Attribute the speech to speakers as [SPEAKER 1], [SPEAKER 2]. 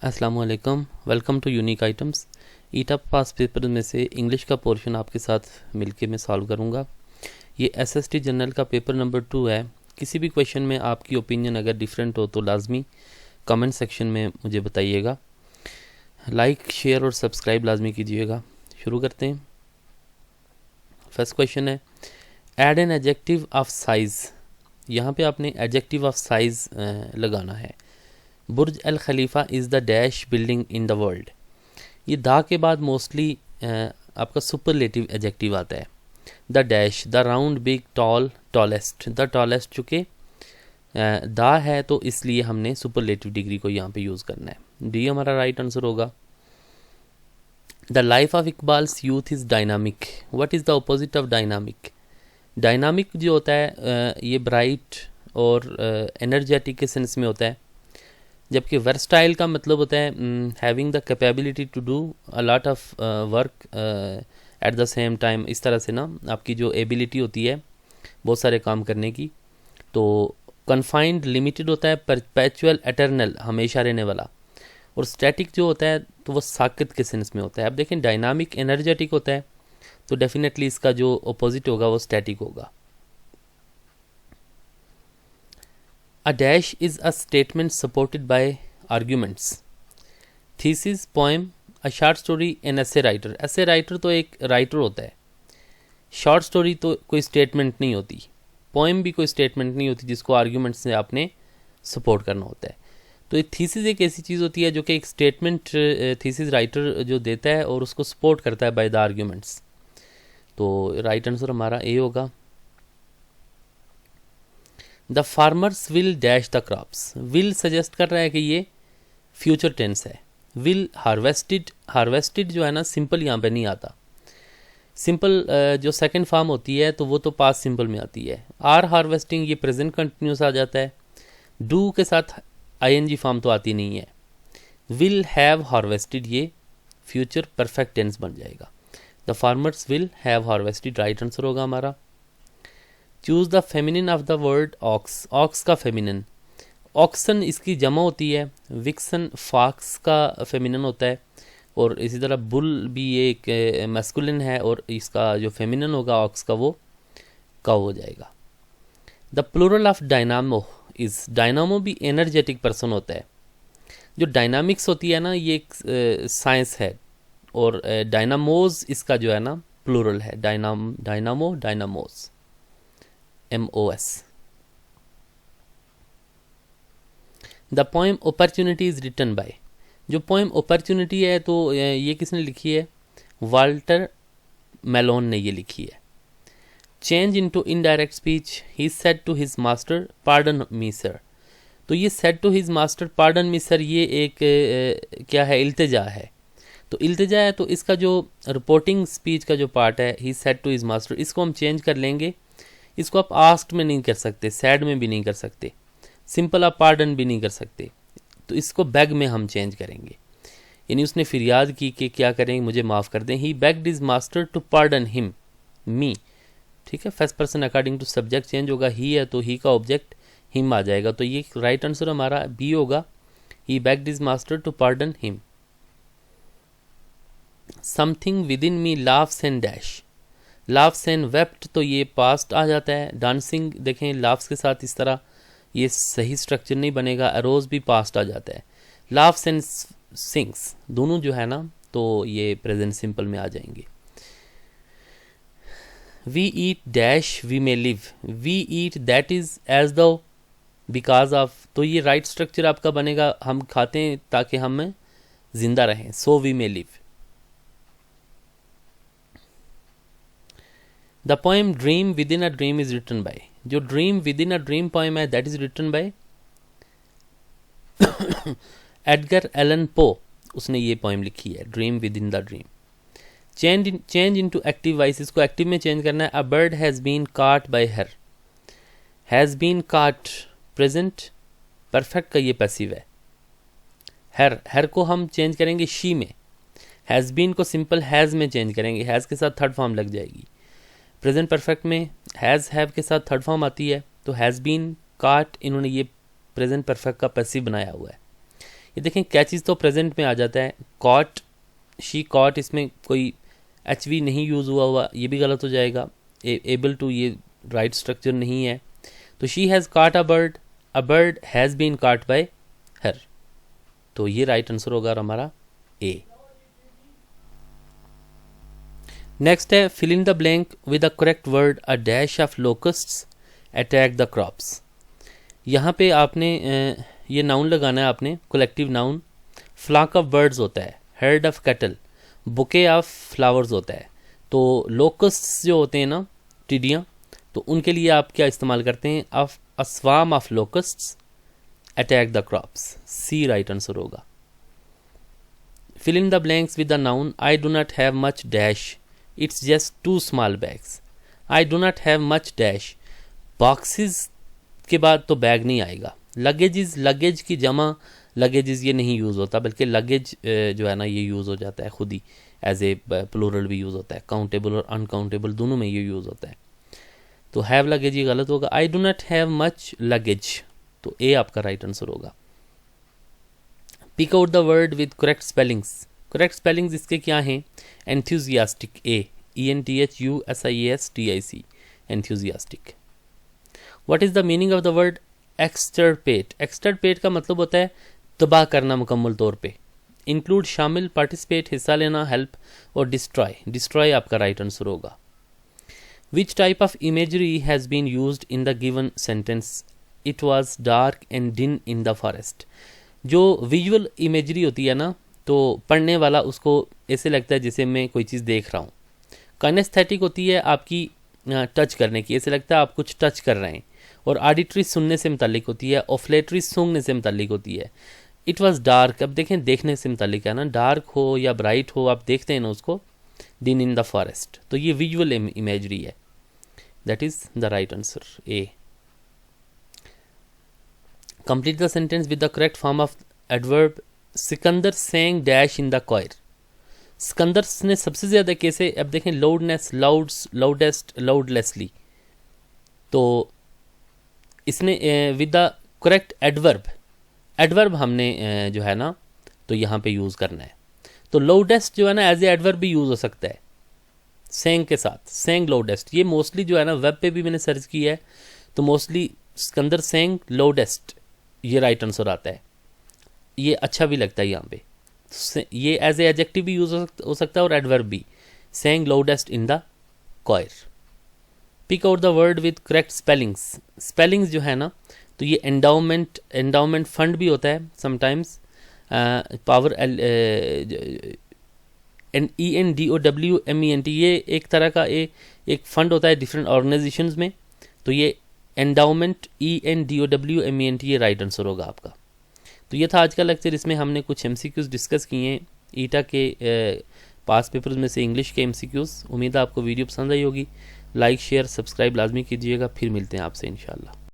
[SPEAKER 1] अस्सलाम वालेकुम, welcome to unique items. ईटअप पास पेपर में से इंग्लिश का पोर्शन आपके साथ मिलके मैं सॉल्व करूंगा। ये एसएसटी जनरल का पेपर नंबर 2 है। किसी भी क्वेश्चन में आपकी ओपिनियन अगर डिफरेंट हो तो लाजमी कमेंट सेक्शन में मुझे बताइएगा। लाइक, शेयर और सब्सक्राइब लाजमी कीजिएगा। शुरू करते हैं। फर्स्ट क्वेश्चन है, add an adjective of size. यहाँ पे आपने एडजेक्टिव ऑफ साइज़ लगाना है। Burj Al Khalifa is the dash building in the world. ये दा के बाद मोस्टली आपका सुपरलेटिव एडजेक्टिव आता है। The dash, the round, big, tall, tallest. The tallest चूँकि दा है तो इसलिए हमने सुपरलेटिव डिग्री को यहाँ पे यूज़ करना है। डी हमारा राइट आंसर होगा। The life of Iqbal's youth is dynamic. What is the opposite of dynamic? Dynamic जो होता है ये ब्राइट और एनर्जेटिक के सेंस में होता है, जबकि वर्सटाइल का मतलब होता है having the capability to do a lot of work at the same time. इस तरह से ना आपकी जो एबिलिटी होती है बहुत सारे काम करने की। तो कन्फाइंड लिमिटेड होता है, परपेचुअल एटर्नल हमेशा रहने वाला। और स्टैटिक जो होता है तो वो साकित के सेंस में होता है। अब देखें डायनामिक एनर्जेटिक होता है तो डेफिनेटली इसका जो अपोजिट होगा वो स्टैटिक होगा। A dash is a statement supported by arguments. Thesis, poem, a short story, an essay writer. Essay writer तो एक राइटर होता है। शॉर्ट स्टोरी तो कोई स्टेटमेंट नहीं होती, पोएम भी कोई स्टेटमेंट नहीं होती जिसको आर्ग्यूमेंट से आपने सपोर्ट करना होता है। तो ये थीसिस एक ऐसी चीज़ होती है जो कि एक स्टेटमेंट थीसिस राइटर जो देता है और उसको सपोर्ट करता है बाय द आर्ग्यूमेंट्स। तो राइट आंसर हमारा ए होगा। The farmers will dash the crops. Will suggest कर रहा है कि ये फ्यूचर टेंस है। विल हार्वेस्टेड, हार्वेस्टेड जो है ना सिंपल यहाँ पे नहीं आता। सिंपल जो सेकंड फॉर्म होती है तो वो तो पास्ट सिंपल में आती है। आर हार्वेस्टिंग ये प्रेजेंट कंटिन्यूस आ जाता है। डू के साथ आईएनजी फॉर्म तो आती नहीं है। विल हैव हार्वेस्टेड ये फ्यूचर परफेक्ट टेंस बन जाएगा। The farmers will have harvested right answer होगा हमारा। Choose the feminine of the word ox. Ox का फेमिनिन, ऑक्सन इसकी जमा होती है। विक्सन फॉक्स का फेमिनिन होता है। और इसी तरह बुल भी ये एक मैस्कुलिन है और इसका जो फेमिनिन होगा ऑक्स का वो काउ हो जाएगा। The plural of dynamo is. Dynamo भी एनर्जेटिक पर्सन होता है। जो डायनामिक्स होती है ना ये एक साइंस है और डायनामोज इसका जो है ना प्लूरल है। Dynamo, dynamos, MOS। The poem opportunity is written by. जो पोएम अपॉर्चुनिटी है तो ये किसने लिखी है? वाल्टर मेलोन ने ये लिखी है। Change into indirect speech, he said to his master pardon me sir. तो ये said to his master pardon me sir ये एक क्या है? इल्तिजा है। तो इल्तिजा है तो इसका जो रिपोर्टिंग स्पीच का जो पार्ट है he said to his master, इसको हम चेंज कर लेंगे। इसको आप आस्क्ड में नहीं कर सकते, सैड में भी नहीं कर सकते, सिंपल आप पार्डन भी नहीं कर सकते। तो इसको बैग में हम चेंज करेंगे। यानी उसने फिरियाद की कि क्या करें, मुझे माफ़ कर दें। He begged his master to pardon him me. ठीक है, first person according to subject change होगा। ही है तो ही का ऑब्जेक्ट हिम आ जाएगा। तो ये राइट आंसर हमारा बी होगा। He begged his master to pardon him. Something within me laughs and dash. Laughs and wept तो ये पास्ट आ जाता है। डांसिंग देखें लाफ्स के साथ इस तरह ये सही स्ट्रक्चर नहीं बनेगा। अरोज भी पास्ट आ जाता है। लाफ्स एंड सिंग्स दोनों जो है ना तो ये प्रेजेंट सिंपल में आ जाएंगे। We eat dash we may live. We eat that is as though because of, तो ये राइट स्ट्रक्चर आपका बनेगा। हम खाते हैं ताकि हम जिंदा रहें। So we may live. The poem dream within a dream is written by. जो dream within a dream poem है that is written by Edgar Allan Poe. उसने ये पोएम लिखी है dream within the dream. Change into active voice, इसको active में change करना है। A bird has been caught by her. Has been caught present perfect का ये पैसिव है। हर को हम चेंज करेंगे शी में। हैज़ बीन को सिंपल हैज़ में चेंज करेंगे। हैज़ के साथ थर्ड फॉर्म लग जाएगी। प्रेजेंट परफेक्ट में हैज़ हैव के साथ थर्ड फॉर्म आती है। तो हैज़ बीन काट इन्होंने ये प्रेजेंट परफेक्ट का पैसिव बनाया हुआ है। ये देखें कैचेस तो प्रेजेंट में आ जाता है, कॉट, शी कॉट, इसमें कोई एच वी नहीं यूज़ हुआ, ये भी गलत हो जाएगा। एबल टू, ये राइट स्ट्रक्चर नहीं है। तो she has caught a bird has been caught by her, तो ये राइट आंसर होगा हमारा ए। नेक्स्ट है fill in the blank with the correct word, a dash of locusts attack the crops. यहाँ पे आपने ये नाउन लगाना है, आपने collective noun. Flock of birds होता है, herd of cattle, bouquet of flowers होता है। तो लोकस्ट्स जो होते हैं ना, टिड्डियाँ, तो उनके लिए आप क्या इस्तेमाल करते हैं, of a swarm of locusts attack the crops, C right answer होगा। Fill in the blanks with the noun, I do not have much dash, it's just 2 small bags. I do not have much dash, boxes के बाद तो bag नहीं आएगा। Luggages, luggage की जमा luggages ये नहीं यूज़ होता, बल्कि लगेज जो है ना ये यूज़ हो जाता है खुद ही, एज ए प्लूरल भी यूज़ होता है, काउंटेबल और अनकाउंटेबल दोनों में ये यूज़ होता है। तो हैव लगेज ये गलत होगा। I do not have much luggage, तो ए आपका राइट आंसर होगा। Pick out the word with correct spellings. Correct spellings इसके क्या हैं, enthusiastic, A ENTHUSIASTIC, enthusiastic. What is the meaning of the word extirpate. Extirpate का मतलब होता है तबाह करना मुकम्मल तौर पे। इंक्लूड शामिल, पार्टिसिपेट हिस्सा लेना, हेल्प, और डिस्ट्रॉय, डिस्ट्रॉय आपका राइट आंसर होगा। Which type of imagery has been used in the given sentence, it was dark and dim in the forest. जो विजुअल इमेजरी होती है ना, तो पढ़ने वाला उसको ऐसे लगता है जैसे मैं कोई चीज़ देख रहा हूँ। काइनेस्थेटिक होती है आपकी टच करने की, ऐसे लगता है आप कुछ टच कर रहे हैं। और ऑडिटरी सुनने से मुतालिक होती है, ऑफ्लेटरी सूंघने से मुतालिक होती है। इट वाज डार्क, अब देखें देखने से मुतालिक है ना, डार्क हो या ब्राइट हो आप देखते हैं ना उसको, दिन इन द फॉरेस्ट, तो ये विजुअल इमेजरी है, that is the right answer A. Complete the sentence with the correct form of adverb. Sikandar sang dash in the choir. Sikandar ने सबसे ज्यादा कैसे, अब देखें लाउडनेस, लाउड्स, लाउडेस्ट, लाउडलेसली, तो इसने with the correct adverb, adverb हमने जो है ना तो यहाँ पे यूज़ करना है। तो लाउडेस्ट जो है ना एज ए एडवर्ब भी यूज़ हो सकता है सेंग के साथ, सेंग लाउडेस्ट। ये मोस्टली जो है ना वेब पे भी मैंने सर्च किया है, तो मोस्टली सिकंदर सेंग लाउडेस्ट ये राइट आंसर आता है। ये अच्छा भी लगता है यहाँ पे, ये एज ए एडजेक्टिव भी यूज़ हो सकता है और एडवर्ब भी, sang loudest in the choir. Pick out the word with correct spellings. Spellings जो है ना तो ये एंडाउमेंट, एंडाउमेंट फंड भी होता है समटाइम्स, पावर ENDOWMENT, ये एक तरह का एक फंड होता है डिफरेंट ऑर्गेनाइजेशंस में, तो ये एंडाउमेंट ENDOWMENT ये राइट आंसर होगा आपका। तो ये था आज का लेक्चर, इसमें हमने कुछ MCQs डिस्कस किए हैं ईटा के पास पेपर्स में से इंग्लिश के MCQs। उम्मीद है आपको वीडियो पसंद आई होगी। लाइक शेयर सब्सक्राइब लाजमी कीजिएगा, फिर मिलते हैं आपसे इंशाल्लाह।